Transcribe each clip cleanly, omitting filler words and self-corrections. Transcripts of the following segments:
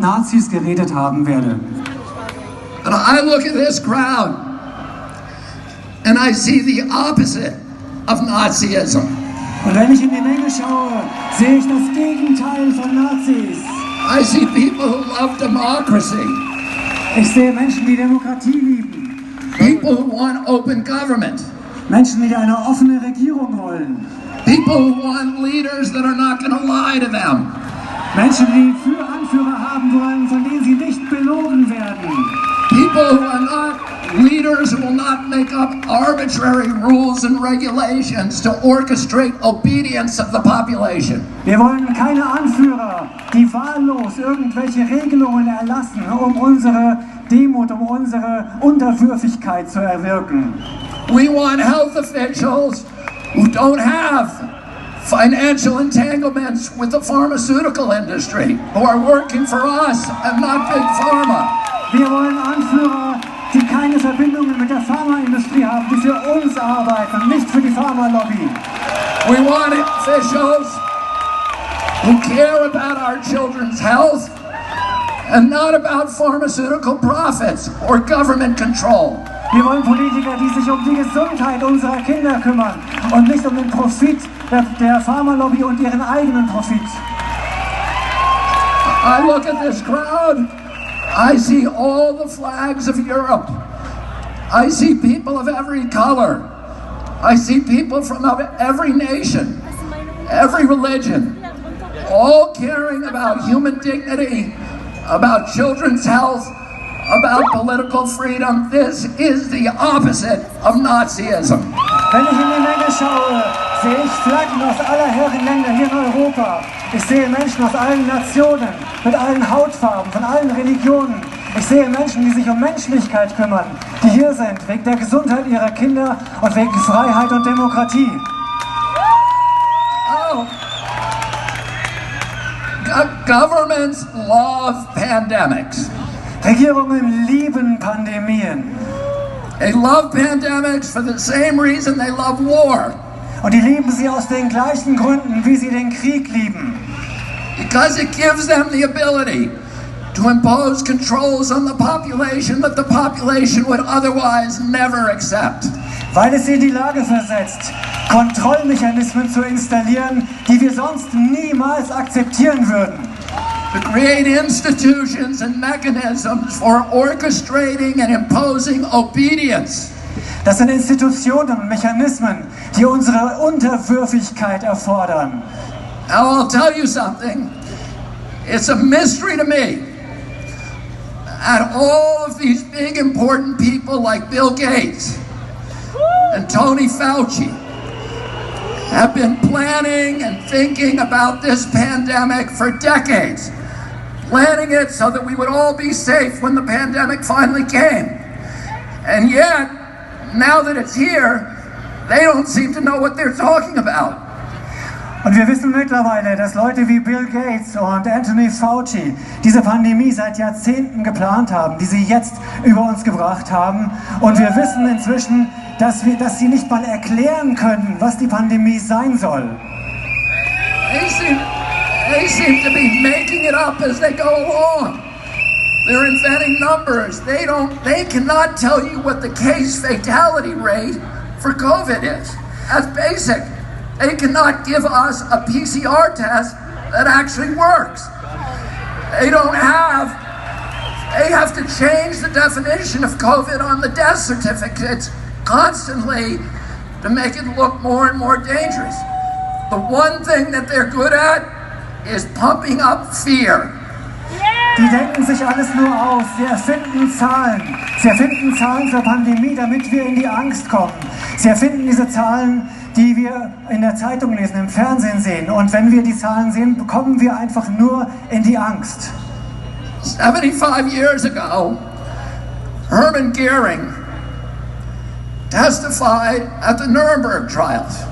Nazis geredet haben werde. And I look at this crowd and I see the opposite of Nazism. Und wenn ich in die Menge schaue, sehe ich das Gegenteil von Nazis. I see people who love democracy. Ich sehe Menschen, die Demokratie lieben. People who want open government. Menschen, die eine offene Regierung wollen. People who want leaders that are not going to lie to them. Menschen, die Anführer haben wollen, von denen sie nicht belogen werden. People who are not leaders who will not make up arbitrary rules and regulations to orchestrate obedience of the population. Wir wollen keine Anführer, die wahllos irgendwelche Regelungen erlassen, um unsere Demut, um unsere Unterwürfigkeit zu erwirken. We want health officials who don't have financial entanglements with the pharmaceutical industry, who are working for us and not Big Pharma. Wir wollen Anführer, die keine Verbindungen mit der Pharmaindustrie haben, die für uns arbeiten, nicht für die Pharmalobby. We want officials who care about our children's health and not about pharmaceutical profits or government control. Wir wollen Politiker, die sich um die Gesundheit unserer Kinder kümmern und nicht um den Profit der Pharmalobby und ihren eigenen Profit. I look at this crowd, I see all the flags of Europe. I see people of every color. I see people from every nation, every religion, all caring about human dignity, about children's health, about political freedom. This is the opposite of Nazism. Wenn ich in die Menge schaue, sehe ich Flaggen aus aller Herren Länder hier in Europa. Ich sehe Menschen aus allen Nationen, mit allen Hautfarben, von allen Religionen. Ich sehe Menschen, die sich um Menschlichkeit kümmern, die hier sind, wegen der Gesundheit ihrer Kinder und wegen Freiheit und Demokratie. Oh. Governments love pandemics. Regierungen lieben Pandemien. They love pandemics for the same reason they love war. Und die lieben sie aus den gleichen Gründen, wie sie den Krieg lieben. Because it gives them the ability to impose controls on the population that the population would otherwise never accept. Weil es sie in die Lage versetzt, Kontrollmechanismen zu installieren, die wir sonst niemals akzeptieren würden. To create institutions and mechanisms for orchestrating and imposing obedience. Das sind Institutionen und Mechanismen, die unsere Unterwürfigkeit erfordern. Now I'll tell you something. It's a mystery to me. And all of these big important people like Bill Gates and Tony Fauci have been planning and thinking about this pandemic for decades. Planning it so that we would all be safe when the pandemic finally came. And yet, now that it's here, they don't seem to know what they're talking about. Und wir wissen mittlerweile, dass Leute wie Bill Gates und Anthony Fauci diese Pandemie seit Jahrzehnten geplant haben, die sie jetzt über uns gebracht haben. Und wir wissen inzwischen, dass sie nicht mal erklären können, was die Pandemie sein soll. They seem to be making it up as they go along. They're inventing numbers. They cannot tell you what the case fatality rate for COVID is. That's basic. They cannot give us a PCR test that actually works. They have to change the definition of COVID on the death certificates constantly to make it look more and more dangerous. The one thing that they're good at is pumping up fear. Die denken sich alles nur aus. Sie erfinden Zahlen. Sie erfinden Zahlen zur Pandemie, damit wir in die Angst kommen. Sie erfinden diese Zahlen, die wir in der Zeitung lesen, im Fernsehen sehen. Und wenn wir die Zahlen sehen, bekommen wir einfach nur in die Angst. 75 years ago, Hermann Goering testified at the Nuremberg trials.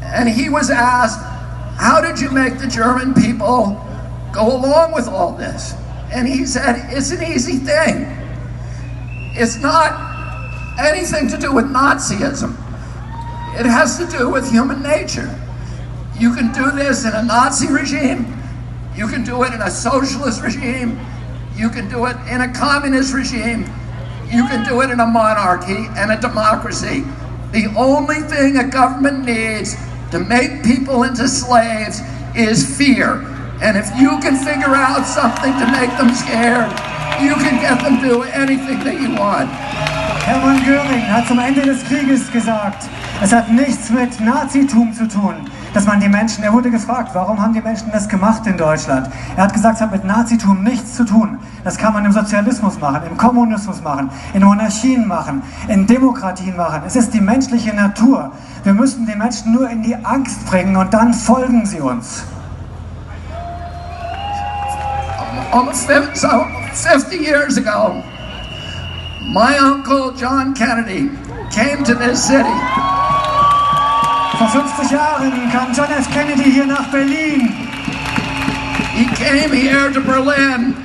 And he was asked, how did you make the German people go along with all this? And he said, it's an easy thing. It's not anything to do with Nazism. It has to do with human nature. You can do this in a Nazi regime. You can do it in a socialist regime. You can do it in a communist regime. You can do it in a monarchy and a democracy. The only thing a government needs to make people into slaves is fear. And if you can figure out something to make them scared, you can get them to do anything that you want. Hermann Göring hat zum Ende des Krieges gesagt, es hat nichts mit Nazitum zu tun, dass man die Menschen, er wurde gefragt, warum haben die Menschen das gemacht in Deutschland? Er hat gesagt, es hat mit Nazitum nichts zu tun. Das kann man im Sozialismus machen, im Kommunismus machen, in Monarchien machen, in Demokratien machen. Es ist die menschliche Natur. Wir müssen die Menschen nur in die Angst bringen und dann folgen sie uns. Almost 50 years ago, my uncle John Kennedy came to this city. Vor 50 Jahren kam John F. Kennedy hier nach Berlin. He came here to Berlin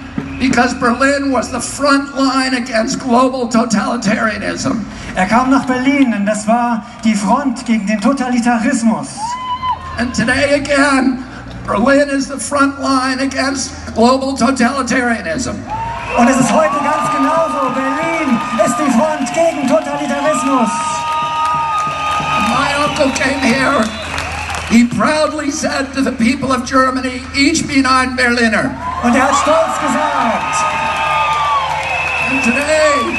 because Berlin was the front line against global totalitarianism. Er kam nach Berlin, denn das war die Front gegen den Totalitarismus. And today again, Berlin is the front line against global totalitarianism. Und es ist heute ganz genauso. Berlin ist die Front gegen Totalitarismus. My uncle came here. He proudly said to the people of Germany, "Ich bin ein Berliner." Und er hat stolz gesagt. And today,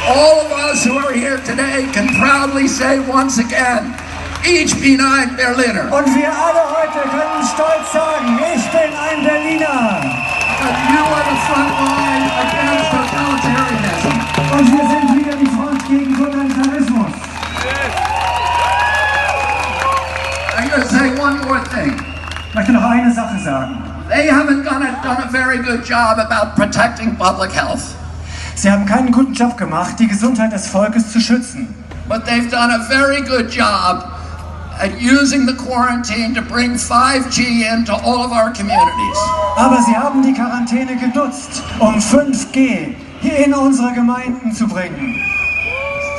all of us who are here today can proudly say once again, "Ich bin ein Berliner." Und wir alle heute können stolz sagen, ich bin ein Berliner. And you are the front line against totalitarianism. Und wir sind wieder die Front gegen Totalitarismus. I'm going to say one more thing. Ich möchte noch eine Sache sagen. They haven't done a very good job about protecting public health. Sie haben keinen guten Job gemacht, die Gesundheit des Volkes zu schützen. But they've done a very good job at using the quarantine to bring 5G into all of our communities. Aber sie haben die Quarantäne genutzt, um 5G hier in unsere Gemeinden zu bringen.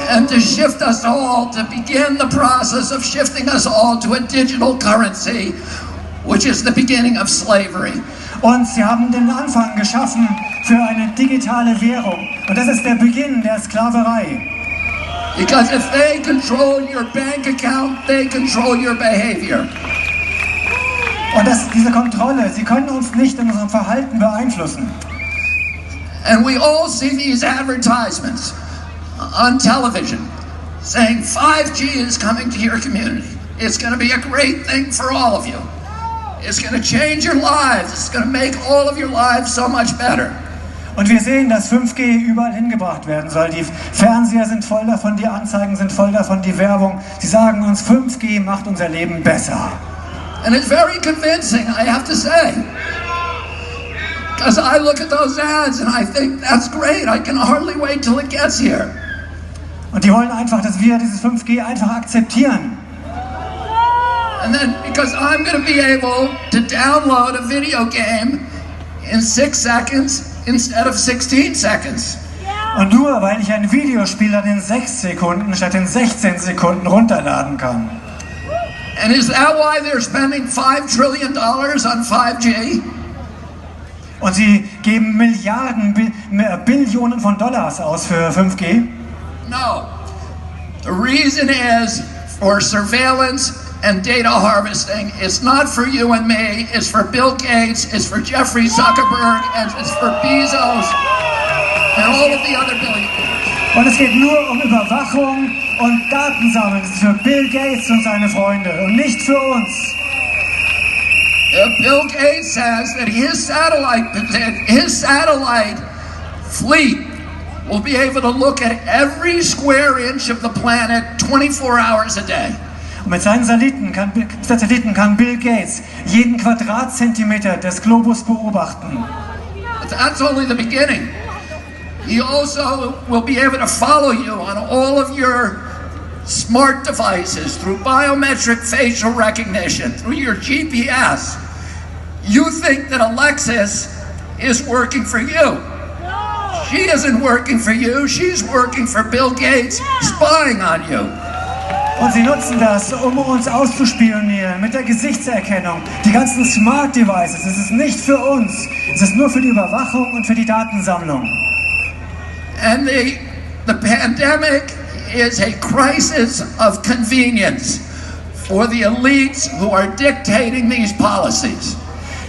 And to shift us all, to begin the process of shifting us all to a digital currency, which is the beginning of slavery. Und sie haben den Anfang geschaffen für eine digitale Währung. Und das ist der Beginn der Sklaverei. Because if they control your bank account, they control your behavior. Und diese Kontrolle, sie können uns nicht in unserem Verhalten beeinflussen. And we all see these advertisements on television saying 5G is coming to your community. It's going to be a great thing for all of you. It's going to change your lives. It's going to make all of your lives so much better. Und wir sehen, dass 5G überall hingebracht werden soll. Die Fernseher sind voll davon, die Anzeigen sind voll davon, die Werbung. Sie sagen uns, 5G macht unser Leben besser. And it's very convincing, I have to say. Because I look at those ads and I think, that's great, I can hardly wait till it gets here. Und die wollen einfach, dass wir dieses 5G einfach akzeptieren. And then, because I'm going to be able to download a video game in 6 seconds instead of 16 seconds. Und nur weil ich ein Videospiel dann in 6 Sekunden statt in 16 Sekunden runterladen kann. And is that why they're spending $5 trillion on 5G? Und sie geben Billionen von Dollars aus für 5G? No. The reason is for surveillance and data harvesting. It's not for you and me. It's for Bill Gates. It's for Jeffrey Zuckerberg. And it's for Bezos and all of the other billionaires. Und es geht nur um Überwachung und Datensammeln. Das ist für Bill Gates und seine Freunde und nicht für uns. Bill Gates says that his satellite fleet will be able to look at every square inch of the planet 24 hours a day. Und mit seinen Satelliten kann Bill Gates jeden Quadratzentimeter des Globus beobachten. But that's only the beginning. He also will be able to follow you on all of your smart devices through biometric facial recognition, through your GPS. You think that Alexis is working for you. She isn't working for you. She's working for Bill Gates, spying on you. Und sie nutzen das, um uns auszuspionieren mit der Gesichtserkennung. Die ganzen Smart Devices, es ist nicht für uns. Es ist nur für die Überwachung und für die Datensammlung. And the pandemic is a crisis of convenience for the elites who are dictating these policies.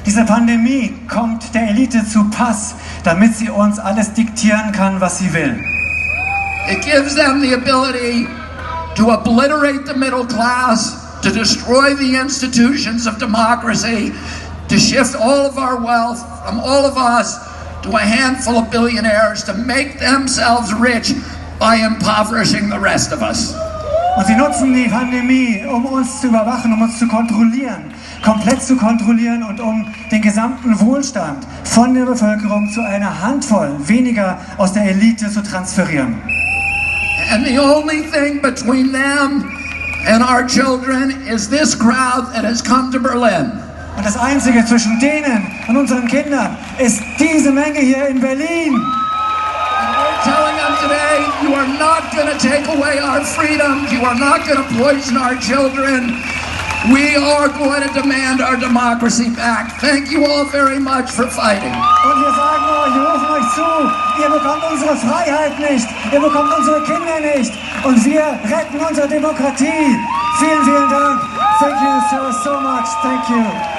Diese Pandemie kommt der Elite zu Pass, damit sie uns alles diktieren kann, was sie will. It gives them the ability to obliterate the middle class, to destroy the institutions of democracy, to shift all of our wealth from all of us to a handful of billionaires, to make themselves rich by impoverishing the rest of us. Und sie nutzen die Pandemie, um uns zu überwachen, um uns zu kontrollieren, komplett zu kontrollieren und um den gesamten Wohlstand von der Bevölkerung zu einer Handvoll weniger aus der Elite zu transferieren. And the only thing between them and our children is this crowd that has come to Berlin. Und das Einzige zwischen denen und unseren Kindern ist diese Menge hier in Berlin. And we're telling them today, you are not going to take away our freedoms. You are not going to poison our children. We are going to demand our democracy back. Thank you all very much for fighting. Und wir sagen euch, wir rufen euch zu, ihr bekommt unsere Freiheit nicht, ihr bekommt unsere Kinder nicht und wir retten unsere Demokratie. Vielen, vielen Dank. Thank you so much. Thank you.